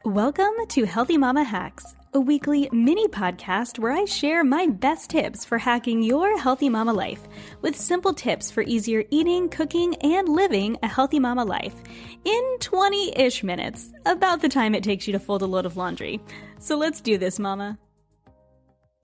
Welcome to Healthy Mama Hacks, a weekly mini podcast where I share my best tips for hacking your healthy mama life with simple tips for easier eating, cooking, and living a healthy mama life in 20-ish minutes, about the time it takes you to fold a load of laundry. So let's do this, mama.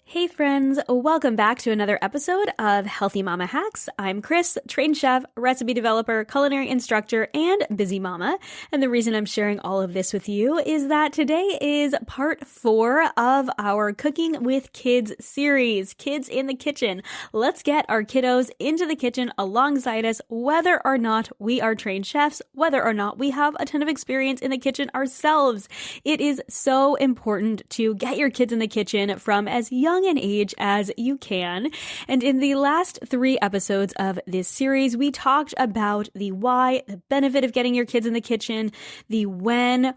Hey friends, welcome back to another episode of Healthy Mama Hacks. I'm Chris, trained chef, recipe developer, culinary instructor, and busy mama. And the reason I'm sharing all of this with you is that today is part 4 of our Cooking with Kids series, Kids in the Kitchen. Let's get our kiddos into the kitchen alongside us, whether or not we are trained chefs, whether or not we have a ton of experience in the kitchen ourselves. It is so important to get your kids in the kitchen from as young an age as you can. And in the last 3 episodes of this series, we talked about the why, the benefit of getting your kids in the kitchen, the when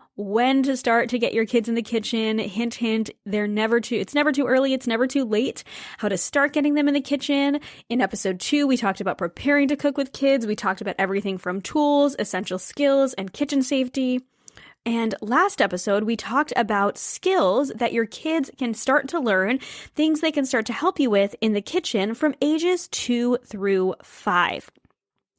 to start to get your kids in the kitchen. Hint, hint, it's never too early, it's never too late. How to start getting them in the kitchen. In episode 2, we talked about preparing to cook with kids. We talked about everything from tools, essential skills, and kitchen safety. And last episode, we talked about skills that your kids can start to learn, things they can start to help you with in the kitchen from ages 2 through 5.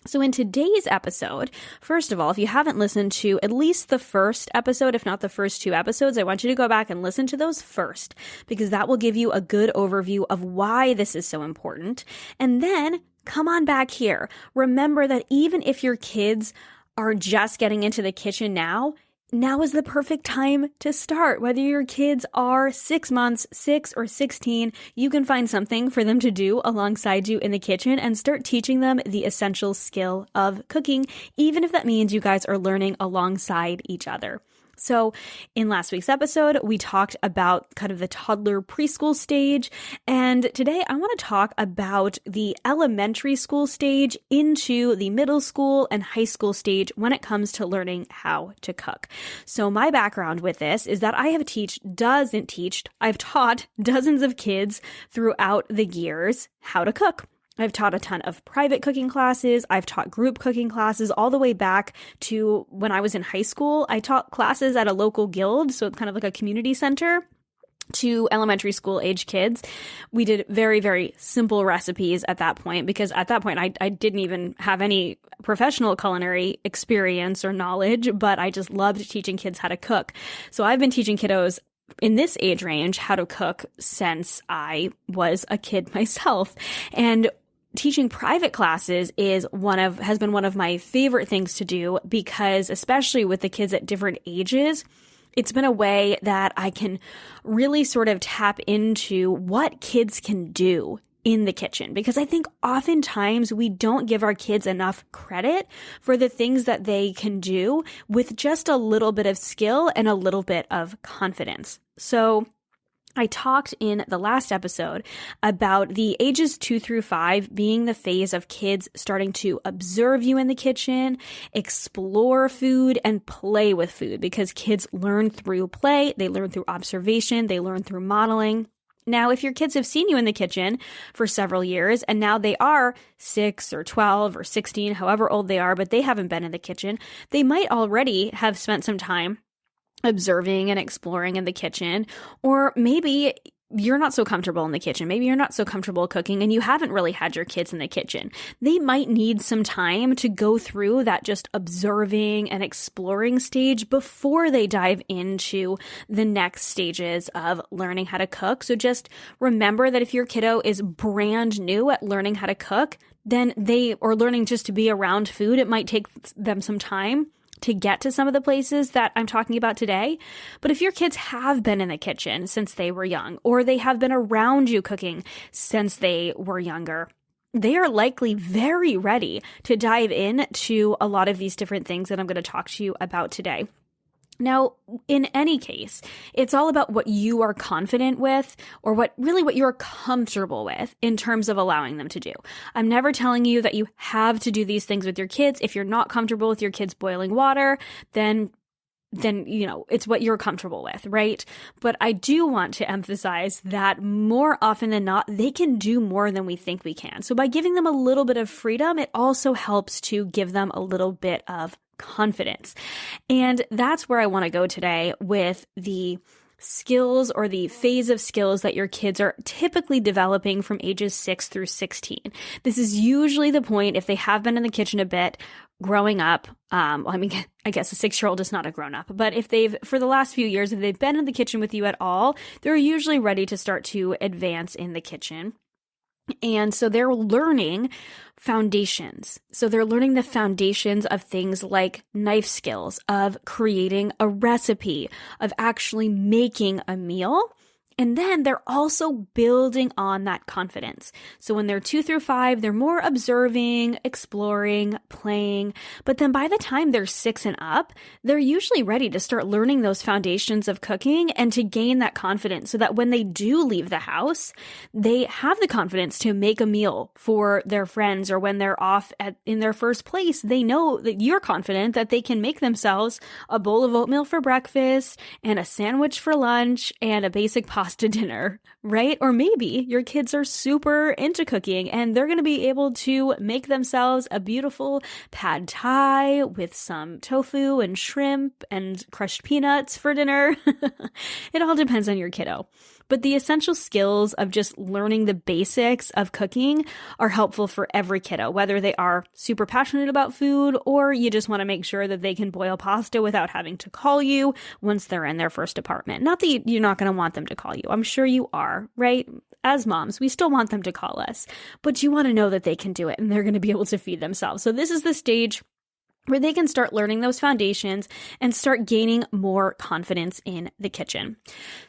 So in today's episode, first of all, if you haven't listened to at least the first episode, if not the first 2 episodes, I want you to go back and listen to those first, because that will give you a good overview of why this is so important. And then come on back here. Remember that even if your kids are just getting into the kitchen now is the perfect time to start. Whether your kids are 6 months, 6 or 16, you can find something for them to do alongside you in the kitchen and start teaching them the essential skill of cooking, even if that means you guys are learning alongside each other. So in last week's episode, we talked about kind of the toddler preschool stage. And today I want to talk about the elementary school stage into the middle school and high school stage when it comes to learning how to cook. So my background with this is that I have I've taught dozens of kids throughout the years how to cook. I've taught a ton of private cooking classes. I've taught group cooking classes all the way back to when I was in high school. I taught classes at a local guild, so it's kind of like a community center, to elementary school age kids. We did very, very simple recipes at that point, because at that point I didn't even have any professional culinary experience or knowledge, but I just loved teaching kids how to cook. So I've been teaching kiddos in this age range how to cook since I was a kid myself. And teaching private classes has been one of my favorite things to do, because especially with the kids at different ages, it's been a way that I can really sort of tap into what kids can do in the kitchen, because I think oftentimes we don't give our kids enough credit for the things that they can do with just a little bit of skill and a little bit of confidence. So I talked in the last episode about the ages 2 through 5 being the phase of kids starting to observe you in the kitchen, explore food, and play with food, because kids learn through play, they learn through observation, they learn through modeling. Now, if your kids have seen you in the kitchen for several years and now they are 6 or 12 or 16, however old they are, but they haven't been in the kitchen, they might already have spent some time observing and exploring in the kitchen. Or maybe you're not so comfortable in the kitchen. Maybe you're not so comfortable cooking and you haven't really had your kids in the kitchen. They might need some time to go through that just observing and exploring stage before they dive into the next stages of learning how to cook. So just remember that if your kiddo is brand new at learning how to cook, then or learning just to be around food, it might take them some time to get to some of the places that I'm talking about today. But if your kids have been in the kitchen since they were young, or they have been around you cooking since they were younger, they are likely very ready to dive into a lot of these different things that I'm going to talk to you about today. Now, in any case, it's all about what you are confident with, or what you're comfortable with in terms of allowing them to do. I'm never telling you that you have to do these things with your kids. If you're not comfortable with your kids boiling water, then it's what you're comfortable with, right? But I do want to emphasize that more often than not, they can do more than we think we can. So by giving them a little bit of freedom, it also helps to give them a little bit of confidence. And that's where I want to go today with the skills or the phase of skills that your kids are typically developing from ages 6 through 16. This is usually the point, if they have been in the kitchen a bit growing up. I guess a 6-year-old is not a grown up, but if for the last few years, if they've been in the kitchen with you at all, they're usually ready to start to advance in the kitchen. And so they're learning foundations. So they're learning the foundations of things like knife skills, of creating a recipe, of actually making a meal. And then they're also building on that confidence. So when they're 2 through 5, they're more observing, exploring, playing. But then by the time they're 6 and up, they're usually ready to start learning those foundations of cooking and to gain that confidence so that when they do leave the house, they have the confidence to make a meal for their friends, or when they're off in their first place, they know that you're confident that they can make themselves a bowl of oatmeal for breakfast and a sandwich for lunch and a basic pasta dinner, right? Or maybe your kids are super into cooking and they're going to be able to make themselves a beautiful pad thai with some tofu and shrimp and crushed peanuts for dinner. It all depends on your kiddo. But the essential skills of just learning the basics of cooking are helpful for every kiddo, whether they are super passionate about food or you just want to make sure that they can boil pasta without having to call you once they're in their first apartment. Not that you're not going to want them to call you. I'm sure you are, right? As moms, we still want them to call us, but you want to know that they can do it and they're going to be able to feed themselves. So this is the stage where they can start learning those foundations and start gaining more confidence in the kitchen.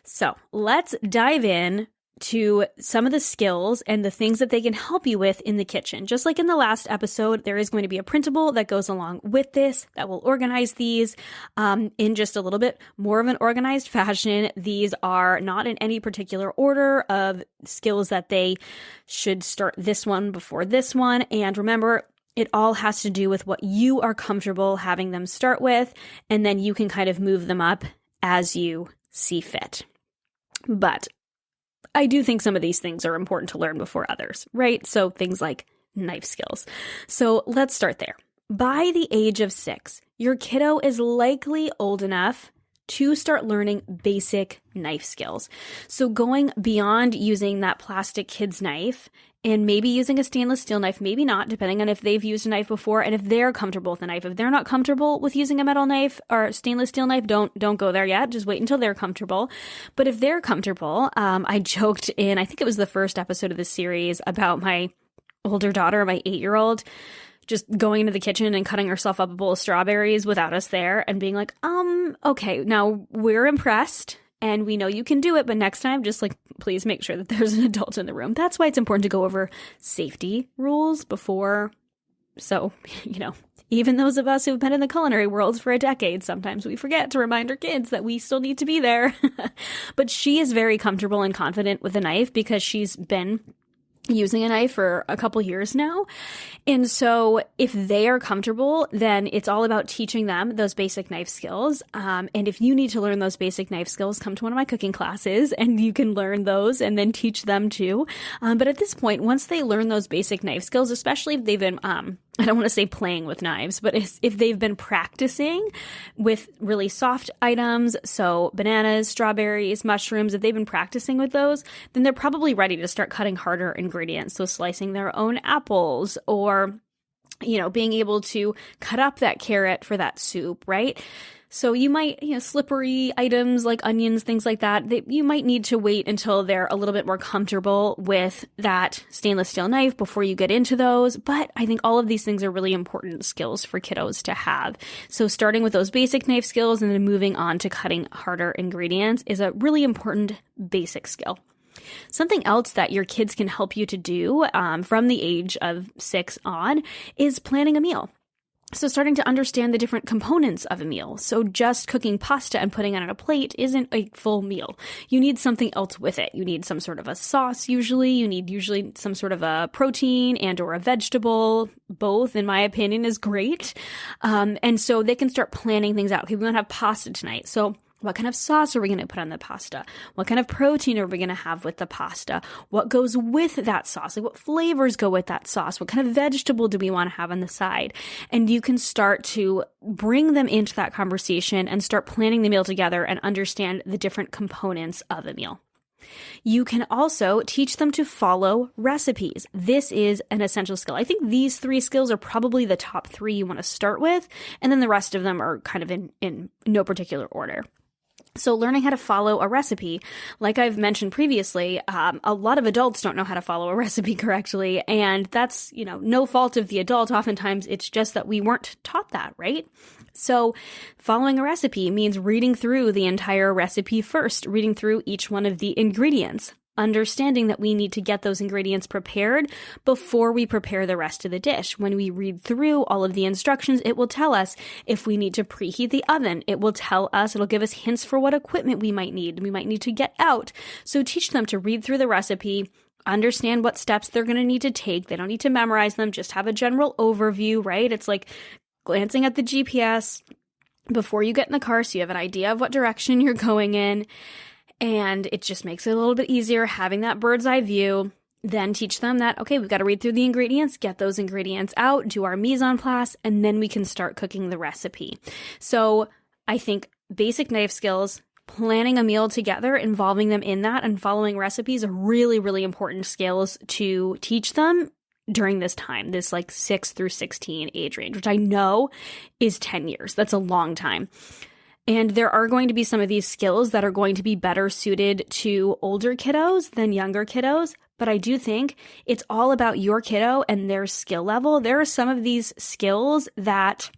So let's dive in to some of the skills and the things that they can help you with in the kitchen. Just like in the last episode, there is going to be a printable that goes along with this that will organize these in just a little bit more of an organized fashion. These are not in any particular order of skills that they should start this one before this one. And remember, it all has to do with what you are comfortable having them start with, and then you can kind of move them up as you see fit. But I do think some of these things are important to learn before others, right? So things like knife skills. So let's start there. By the age of 6, your kiddo is likely old enough to start learning basic knife skills. So going beyond using that plastic kid's knife and maybe using a stainless steel knife, maybe not, depending on if they've used a knife before and if they're comfortable with the knife. If they're not comfortable with using a metal knife or stainless steel knife, don't go there yet. Just wait until they're comfortable. But if they're comfortable, I joked in, I think it was the first episode of this series about my older daughter, my 8-year-old, just going into the kitchen and cutting herself up a bowl of strawberries without us there and being like, okay, now we're impressed and we know you can do it, but next time, just like, please make sure that there's an adult in the room. That's why it's important to go over safety rules before. So, even those of us who've been in the culinary world for a decade, sometimes we forget to remind our kids that we still need to be there. But she is very comfortable and confident with a knife because she's been using a knife for a couple years now. And so if they are comfortable, then it's all about teaching them those basic knife skills. And if you need to learn those basic knife skills, come to one of my cooking classes and you can learn those and then teach them too. But at this point, once they learn those basic knife skills, especially if they've been, I don't want to say playing with knives, but if they've been practicing with really soft items, so bananas, strawberries, mushrooms, if they've been practicing with those, then they're probably ready to start cutting harder ingredients. So slicing their own apples or, being able to cut up that carrot for that soup, right? So you might, slippery items like onions, things like that, you might need to wait until they're a little bit more comfortable with that stainless steel knife before you get into those. But I think all of these things are really important skills for kiddos to have. So starting with those basic knife skills and then moving on to cutting harder ingredients is a really important basic skill. Something else that your kids can help you to do from the age of 6 on is planning a meal. So starting to understand the different components of a meal. So just cooking pasta and putting it on a plate isn't a full meal. You need something else with it. You need some sort of a sauce usually. You need usually some sort of a protein and or a vegetable. Both, in my opinion, is great. And so they can start planning things out. Okay, we want to have pasta tonight. So What kind of sauce are we going to put on the pasta? What kind of protein are we going to have with the pasta? What goes with that sauce? Like what flavors go with that sauce? What kind of vegetable do we want to have on the side? And you can start to bring them into that conversation and start planning the meal together and understand the different components of a meal. You can also teach them to follow recipes. This is an essential skill. I think these 3 skills are probably the top 3 you want to start with, and then the rest of them are kind of in no particular order. So learning how to follow a recipe, like I've mentioned previously, a lot of adults don't know how to follow a recipe correctly, and that's, no fault of the adult. Oftentimes it's just that we weren't taught that, right? So following a recipe means reading through the entire recipe first, reading through each one of the ingredients, understanding that we need to get those ingredients prepared before we prepare the rest of the dish. When we read through all of the instructions, it will tell us if we need to preheat the oven. It'll give us hints for what equipment we might need. We might need to get out. So teach them to read through the recipe, understand what steps they're going to need to take. They don't need to memorize them, just have a general overview, right? It's like glancing at the GPS before you get in the car so you have an idea of what direction you're going in. And it just makes it a little bit easier having that bird's eye view. Then teach them that, okay, we've got to read through the ingredients, get those ingredients out, do our mise en place, and then we can start cooking the recipe. So I think basic knife skills, planning a meal together, involving them in that, and following recipes are really, really important skills to teach them during this time, this like 6 through 16 age range, which I know is 10 years. That's a long time. And there are going to be some of these skills that are going to be better suited to older kiddos than younger kiddos. But I do think it's all about your kiddo and their skill level. There are some of these skills that,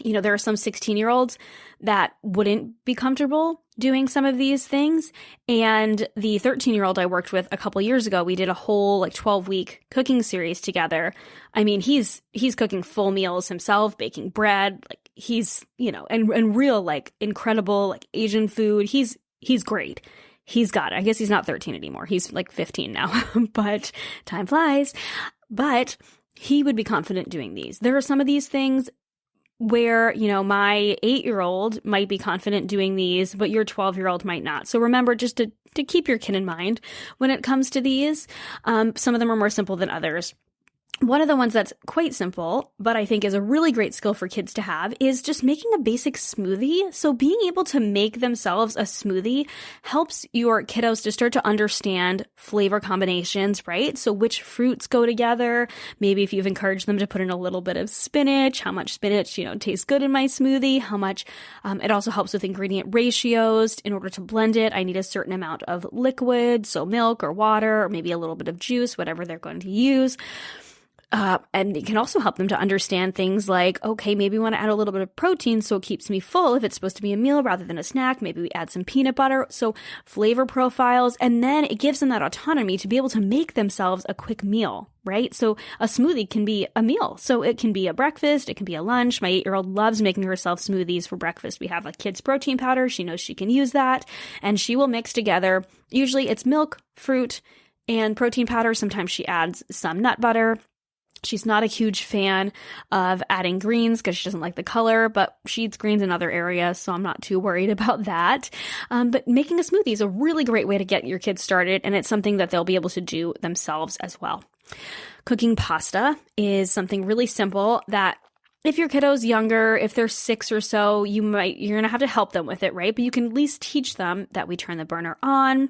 there are some 16-year-olds that wouldn't be comfortable doing some of these things. And the 13-year-old I worked with a couple years ago, we did a whole 12-week cooking series together. I mean, he's cooking full meals himself, baking bread, he's, and real, incredible, Asian food. He's great. He's got it. I guess he's not 13 anymore. He's 15 now, but time flies. But he would be confident doing these. There are some of these things where, my 8-year-old might be confident doing these, but your 12-year-old might not. So remember just to keep your kid in mind when it comes to these. Some of them are more simple than others. One of the ones that's quite simple, but I think is a really great skill for kids to have, is just making a basic smoothie. So being able to make themselves a smoothie helps your kiddos to start to understand flavor combinations, right? So which fruits go together. Maybe if you've encouraged them to put in a little bit of spinach, how much spinach, tastes good in my smoothie, how much, it also helps with ingredient ratios. In order to blend it, I need a certain amount of liquid, so milk or water, or maybe a little bit of juice, whatever they're going to use. And it can also help them to understand things like, okay, maybe we want to add a little bit of protein so it keeps me full. If it's supposed to be a meal rather than a snack, maybe we add some peanut butter. So flavor profiles, and then it gives them that autonomy to be able to make themselves a quick meal, right? So a smoothie can be a meal. So it can be a breakfast, it can be a lunch. My 8-year-old loves making herself smoothies for breakfast. We have a kid's protein powder. She knows she can use that, and she will mix together. Usually it's milk, fruit, and protein powder. Sometimes she adds some nut butter. She's not a huge fan of adding greens because she doesn't like the color, but she eats greens in other areas, so I'm not too worried about that. But making a smoothie is a really great way to get your kids started, and it's something that they'll be able to do themselves as well. Cooking pasta is something really simple that if your kiddo's younger, if they're 6 or so, you're going to have to help them with it, right? But you can at least teach them that we turn the burner on,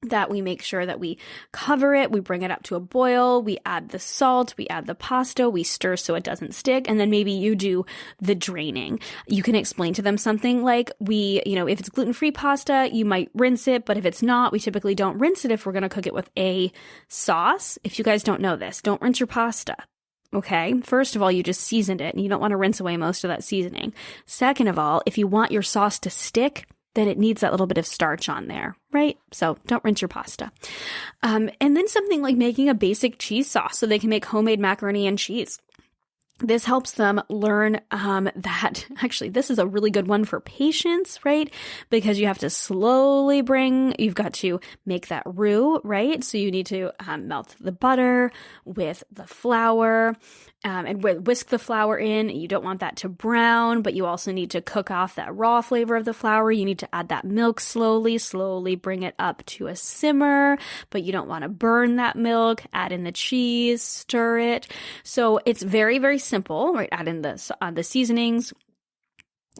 that we make sure that we cover it, we bring it up to a boil, we add the salt, we add the pasta, we stir so it doesn't stick, and then maybe you do the draining. You can explain to them something like if it's gluten-free pasta, you might rinse it, but if it's not, we typically don't rinse it if we're going to cook it with a sauce. If you guys don't know this, don't rinse your pasta. Okay, first of all, you just seasoned it and you don't want to rinse away most of that seasoning. Second of all, if you want your sauce to stick, then it needs that little bit of starch on there, right? So don't rinse your pasta. And then something like making a basic cheese sauce so they can make homemade macaroni and cheese. This helps them learn that actually this is a really good one for patience, right? Because you have to you've got to make that roux, right? So you need to melt the butter with the flour and whisk the flour in. You don't want that to brown, but you also need to cook off that raw flavor of the flour. You need to add that milk slowly bring it up to a simmer, but you don't want to burn that milk. Add in the cheese, stir it. So it's very, very simple, right? Add in the seasonings.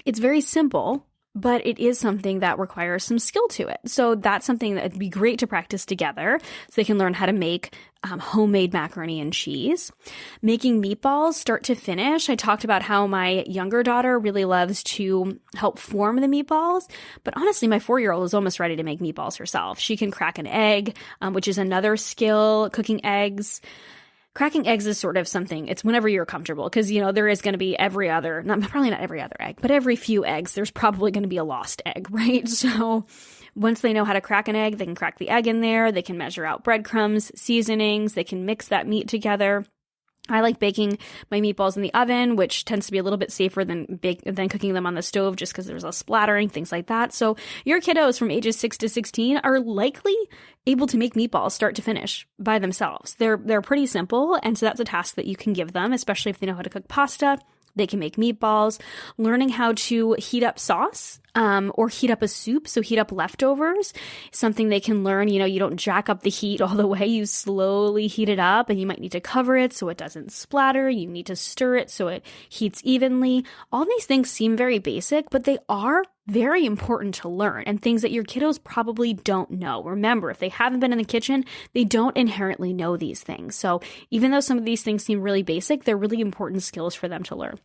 It's very simple, but it is something that requires some skill to it. So that's something that would be great to practice together so they can learn how to make homemade macaroni and cheese. Making meatballs start to finish. I talked about how my younger daughter really loves to help form the meatballs, but honestly, my 4-year-old is almost ready to make meatballs herself. She can crack an egg, which is another skill, cooking eggs. Cracking eggs is sort of something, it's whenever you're comfortable, because, there is going to be probably not every other egg, but every few eggs, there's probably going to be a lost egg, right? So once they know how to crack an egg, they can crack the egg in there, they can measure out breadcrumbs, seasonings, they can mix that meat together. I like baking my meatballs in the oven, which tends to be a little bit safer than cooking them on the stove just because there's less splattering, things like that. So your kiddos from ages 6 to 16 are likely able to make meatballs start to finish by themselves. They're pretty simple, and so that's a task that you can give them, especially if they know how to cook pasta. They can make meatballs. Learning how to heat up sauce or heat up a soup, so heat up leftovers, something they can learn. You don't jack up the heat all the way. You slowly heat it up, and you might need to cover it so it doesn't splatter. You need to stir it so it heats evenly. All these things seem very basic, but they are very important to learn and things that your kiddos probably don't know. Remember, if they haven't been in the kitchen, they don't inherently know these things. So even though some of these things seem really basic, they're really important skills for them to learn.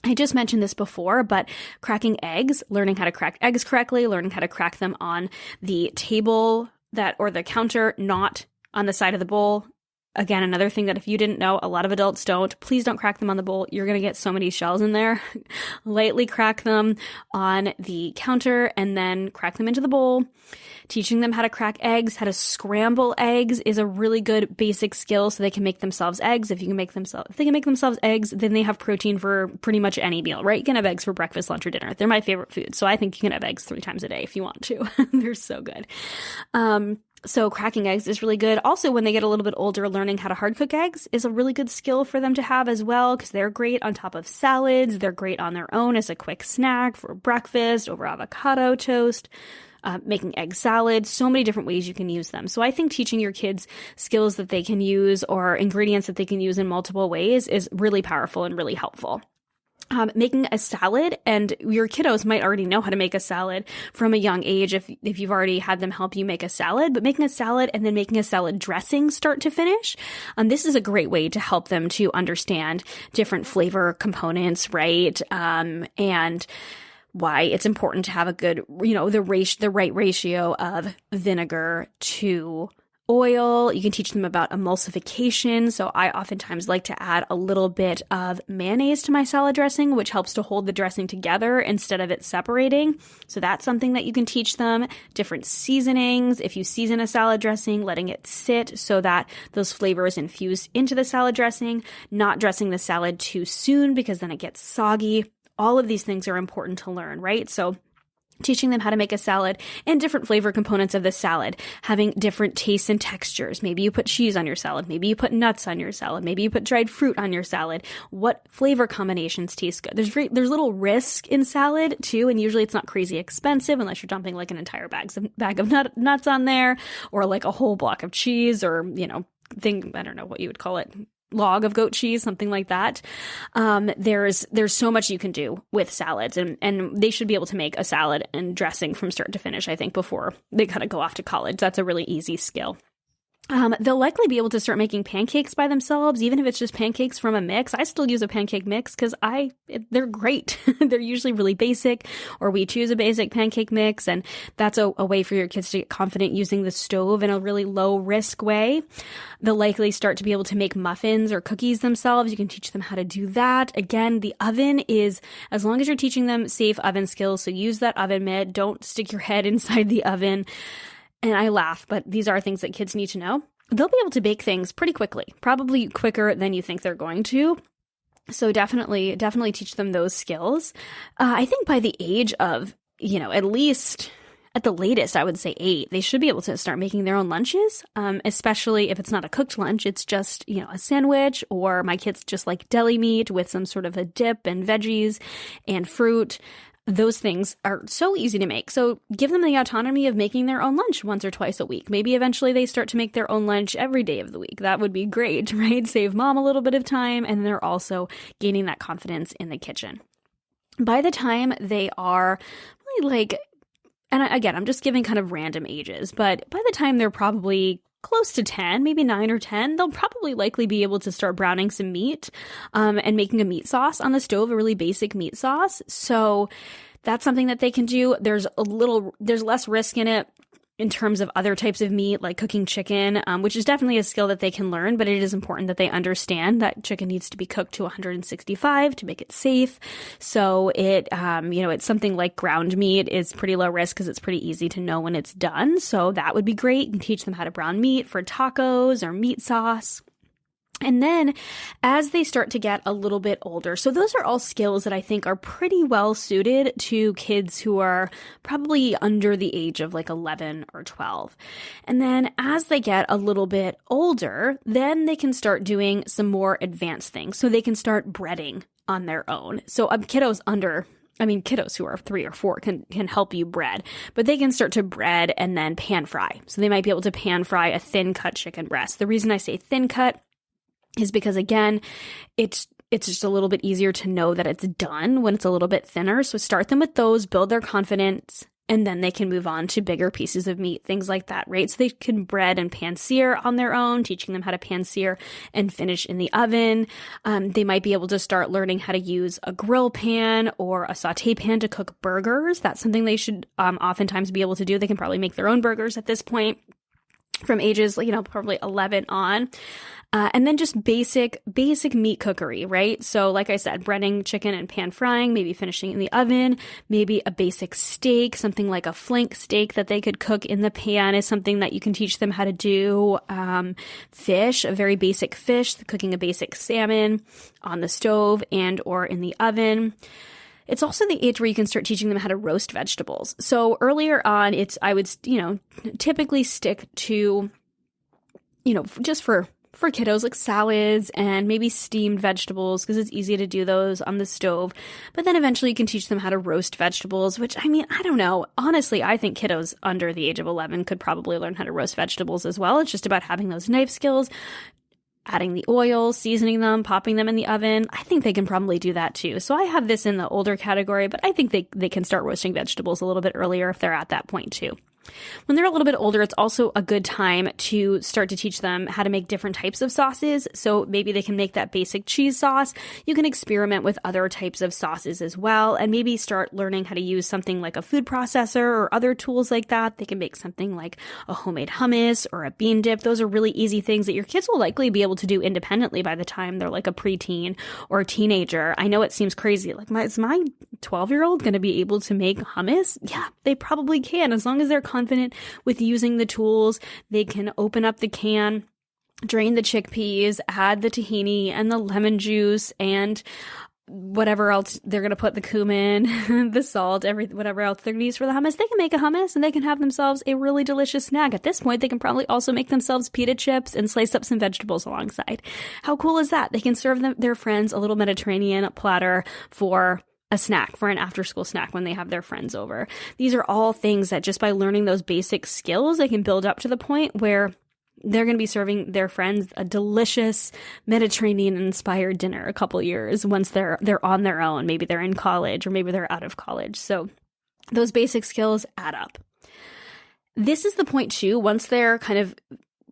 I just mentioned this before, but cracking eggs, learning how to crack eggs correctly, learning how to crack them on the table or the counter, not on the side of the bowl. Again, another thing that if you didn't know, a lot of adults don't. Please don't crack them on the bowl. You're going to get so many shells in there. Lightly crack them on the counter and then crack them into the bowl. Teaching them how to crack eggs, how to scramble eggs is a really good basic skill so they can make themselves eggs. If they can make themselves eggs, then they have protein for pretty much any meal, right? You can have eggs for breakfast, lunch, or dinner. They're my favorite food. So I think you can have eggs 3 times a day if you want to. They're so good. So cracking eggs is really good. Also, when they get a little bit older, learning how to hard cook eggs is a really good skill for them to have as well, because they're great on top of salads. They're great on their own as a quick snack for breakfast, over avocado toast. Making egg salad, so many different ways you can use them. So I think teaching your kids skills that they can use or ingredients that they can use in multiple ways is really powerful and really helpful. Making a salad, and your kiddos might already know how to make a salad from a young age if you've already had them help you make a salad, but making a salad and then making a salad dressing start to finish. This is a great way to help them to understand different flavor components, right? And why it's important to have a good, the right ratio of vinegar to oil. You can teach them about emulsification. So I oftentimes like to add a little bit of mayonnaise to my salad dressing, which helps to hold the dressing together instead of it separating. So that's something that you can teach them. Different seasonings. If you season a salad dressing, letting it sit so that those flavors infuse into the salad dressing, not dressing the salad too soon because then it gets soggy. All of these things are important to learn, right? So teaching them how to make a salad and different flavor components of the salad, having different tastes and textures. Maybe you put cheese on your salad. Maybe you put nuts on your salad. Maybe you put dried fruit on your salad. What flavor combinations taste good? There's little risk in salad too, and usually it's not crazy expensive unless you're dumping like an entire bag of nuts on there, or like a whole block of cheese, or I don't know what you would call it, log of goat cheese, something like that. There's so much you can do with salads, and they should be able to make a salad and dressing from start to finish, I think, before they kind of go off to college. That's a really easy skill. They'll likely be able to start making pancakes by themselves, even if it's just pancakes from a mix. I still use a pancake mix because they're great. They're usually really basic, or we choose a basic pancake mix, and that's a way for your kids to get confident using the stove in a really low risk way. They'll likely start to be able to make muffins or cookies themselves. You can teach them how to do that. Again, the oven is, as long as you're teaching them safe oven skills, so use that oven mitt. Don't stick your head inside the oven. And I laugh, but these are things that kids need to know. They'll be able to bake things pretty quickly, probably quicker than you think they're going to. So definitely teach them those skills. I think by the age of, at least at the latest, I would say 8, they should be able to start making their own lunches, especially if it's not a cooked lunch. It's just, a sandwich, or my kids just like deli meat with some sort of a dip and veggies and fruit. Those things are so easy to make. So give them the autonomy of making their own lunch once or twice a week. Maybe eventually they start to make their own lunch every day of the week. That would be great, right? Save mom a little bit of time, and they're also gaining that confidence in the kitchen. By the time they are really and again, I'm just giving kind of random ages, but by the time they're probably close to 10, maybe 9 or 10, they'll probably likely be able to start browning some meat and making a meat sauce on the stove, a really basic meat sauce. So that's something that they can do. There's less risk in it in terms of other types of meat, like cooking chicken, which is definitely a skill that they can learn, but it is important that they understand that chicken needs to be cooked to 165 to make it safe. So it's something like ground meat is pretty low risk because it's pretty easy to know when it's done. So that would be great. You can teach them how to brown meat for tacos or meat sauce. And then as they start to get a little bit older, so those are all skills that I think are pretty well suited to kids who are probably under the age of 11 or 12. And then as they get a little bit older, then they can start doing some more advanced things. So they can start breading on their own. So kiddos who are 3 or 4 can help you bread, but they can start to bread and then pan fry. So they might be able to pan fry a thin cut chicken breast. The reason I say thin cut is because, again, it's just a little bit easier to know that it's done when it's a little bit thinner. So start them with those, build their confidence, and then they can move on to bigger pieces of meat, things like that, right? So they can bread and pan sear on their own, teaching them how to pan sear and finish in the oven. They might be able to start learning how to use a grill pan or a saute pan to cook burgers. That's something they should oftentimes be able to do. They can probably make their own burgers at this point from ages, probably 11 on. And then just basic meat cookery, right? So like I said, breading chicken and pan frying, maybe finishing in the oven, maybe a basic steak, something like a flank steak that they could cook in the pan is something that you can teach them how to do. Fish, a very basic fish, cooking a basic salmon on the stove and or in the oven. It's also the age where you can start teaching them how to roast vegetables. So earlier on, I would typically stick to, just for kiddos, like salads and maybe steamed vegetables, because it's easy to do those on the stove. But then eventually you can teach them how to roast vegetables, which, I don't know. Honestly, I think kiddos under the age of 11 could probably learn how to roast vegetables as well. It's just about having those knife skills, adding the oil, seasoning them, popping them in the oven. I think they can probably do that too. So I have this in the older category, but I think they can start roasting vegetables a little bit earlier if they're at that point too. When they're a little bit older, it's also a good time to start to teach them how to make different types of sauces. So maybe they can make that basic cheese sauce. You can experiment with other types of sauces as well, and maybe start learning how to use something like a food processor or other tools like that. They can make something like a homemade hummus or a bean dip. Those are really easy things that your kids will likely be able to do independently by the time they're like a preteen or a teenager. I know it seems crazy. Is my 12-year-old going to be able to make hummus? Yeah, they probably can, as long as they're confident with using the tools. They can open up the can, drain the chickpeas, add the tahini and the lemon juice and whatever else they're going to put, the cumin, the salt, whatever else they're going to use for the hummus. They can make a hummus and they can have themselves a really delicious snack. At this point, they can probably also make themselves pita chips and slice up some vegetables alongside. How cool is that? They can serve their friends a little Mediterranean platter for a snack, for an after-school snack when they have their friends over. These are all things that just by learning those basic skills, they can build up to the point where they're going to be serving their friends a delicious Mediterranean-inspired dinner a couple years once they're on their own. Maybe they're in college or maybe they're out of college. So those basic skills add up. This is the point too, once they're kind of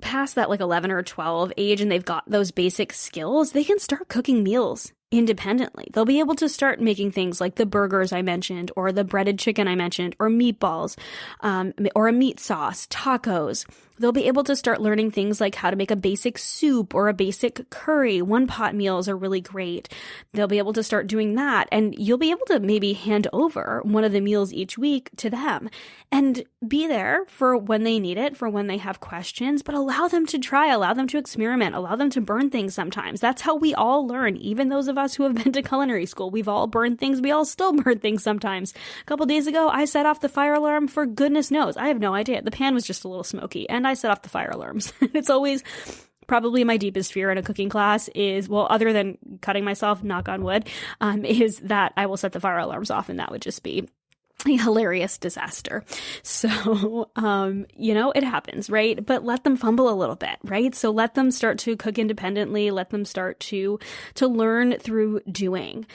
past that 11 or 12 age and they've got those basic skills, they can start cooking meals independently. They'll be able to start making things like the burgers I mentioned, or the breaded chicken I mentioned, or meatballs, or a meat sauce, tacos. They'll be able to start learning things like how to make a basic soup or a basic curry. One-pot meals are really great. They'll be able to start doing that, and you'll be able to maybe hand over one of the meals each week to them and be there for when they need it, for when they have questions, but allow them to try, allow them to experiment, allow them to burn things sometimes. That's how we all learn. Even those of us who have been to culinary school, we've all burned things. We all still burn things sometimes. A couple days ago, I set off the fire alarm for goodness knows. I have no idea. The pan was just a little smoky, and I set off the fire alarms. It's always probably my deepest fear in a cooking class is, well, other than cutting myself, knock on wood, is that I will set the fire alarms off, and that would just be a hilarious disaster. So, it happens, right? But let them fumble a little bit, right? So let them start to cook independently. Let them start to learn through doing.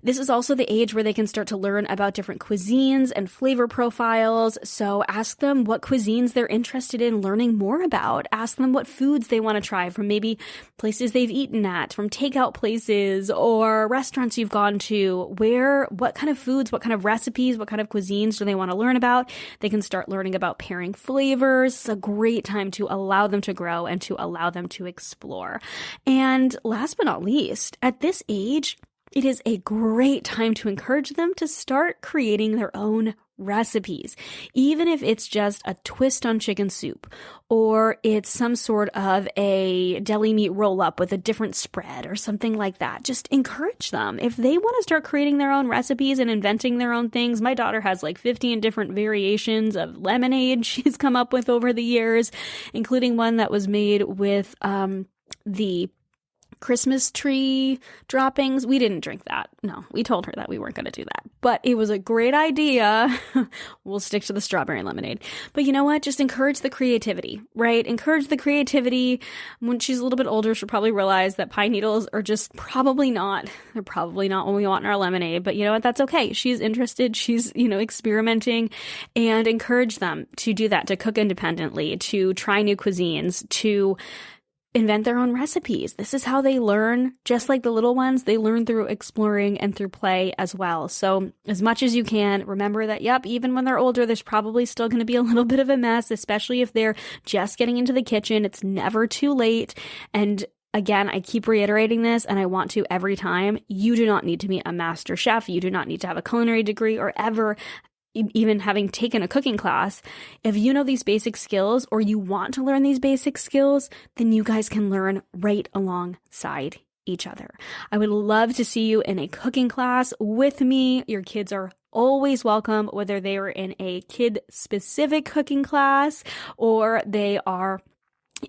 This is also the age where they can start to learn about different cuisines and flavor profiles. So ask them what cuisines they're interested in learning more about. Ask them what foods they want to try from maybe places they've eaten at, from takeout places or restaurants you've gone to. What kind of foods, what kind of recipes, what kind of cuisines do they want to learn about? They can start learning about pairing flavors. It's a great time to allow them to grow and to allow them to explore. And last but not least, at this age, it is a great time to encourage them to start creating their own recipes, even if it's just a twist on chicken soup, or it's some sort of a deli meat roll-up with a different spread or something like that. Just encourage them. If they want to start creating their own recipes and inventing their own things, my daughter has like 15 different variations of lemonade she's come up with over the years, including one that was made with the Christmas tree droppings. We didn't drink that. No, we told her that we weren't going to do that. But it was a great idea. We'll stick to the strawberry lemonade. But you know what? Just encourage the creativity, right? Encourage the creativity. When she's a little bit older, she'll probably realize that pine needles are just they're probably not what we want in our lemonade. But you know what? That's okay. She's interested. She's, experimenting, and encourage them to do that, to cook independently, to try new cuisines, to invent their own recipes. This is how they learn. Just like the little ones, they learn through exploring and through play as well. So as much as you can, remember that, even when they're older, there's probably still going to be a little bit of a mess, especially if they're just getting into the kitchen. It's never too late. And again, I keep reiterating this, and I want to every time. You do not need to be a master chef. You do not need to have a culinary degree or ever even having taken a cooking class. If you know these basic skills, or you want to learn these basic skills, then you guys can learn right alongside each other. I would love to see you in a cooking class with me. Your kids are always welcome, whether they are in a kid-specific cooking class or they are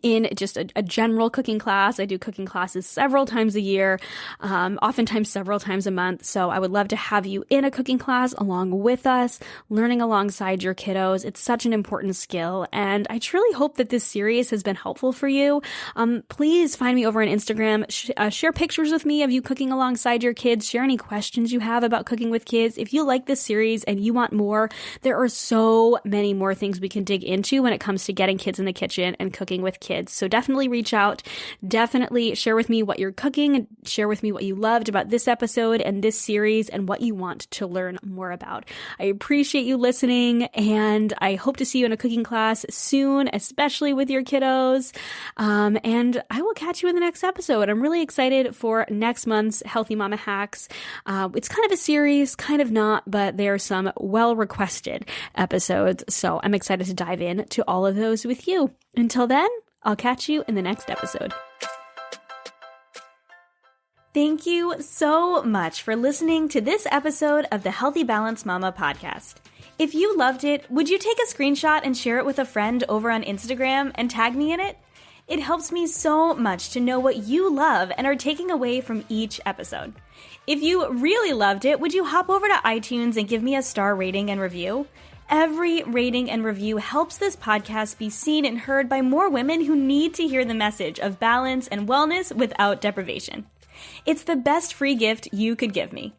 in just a general cooking class. I do cooking classes several times a year, oftentimes several times a month. So I would love to have you in a cooking class along with us, learning alongside your kiddos. It's such an important skill. And I truly hope that this series has been helpful for you. Please find me over on Instagram. Share pictures with me of you cooking alongside your kids. Share any questions you have about cooking with kids. If you like this series and you want more, there are so many more things we can dig into when it comes to getting kids in the kitchen and cooking with kids. So definitely reach out. Definitely share with me what you're cooking, and share with me what you loved about this episode and this series and what you want to learn more about. I appreciate you listening, and I hope to see you in a cooking class soon, especially with your kiddos. And I will catch you in the next episode. I'm really excited for next month's Healthy Mama Hacks. It's kind of a series, kind of not, but there are some well-requested episodes. So I'm excited to dive in to all of those with you. Until then, I'll catch you in the next episode. Thank you so much for listening to this episode of the Healthy Balanced Mama podcast. If you loved it, would you take a screenshot and share it with a friend over on Instagram and tag me in it? It helps me so much to know what you love and are taking away from each episode. If you really loved it, would you hop over to iTunes and give me a star rating and review? Every rating and review helps this podcast be seen and heard by more women who need to hear the message of balance and wellness without deprivation. It's the best free gift you could give me.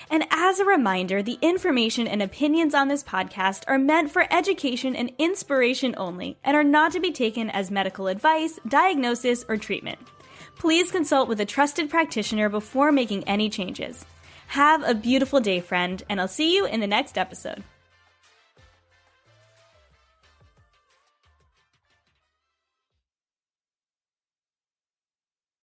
And as a reminder, the information and opinions on this podcast are meant for education and inspiration only and are not to be taken as medical advice, diagnosis, or treatment. Please consult with a trusted practitioner before making any changes. Have a beautiful day, friend, and I'll see you in the next episode.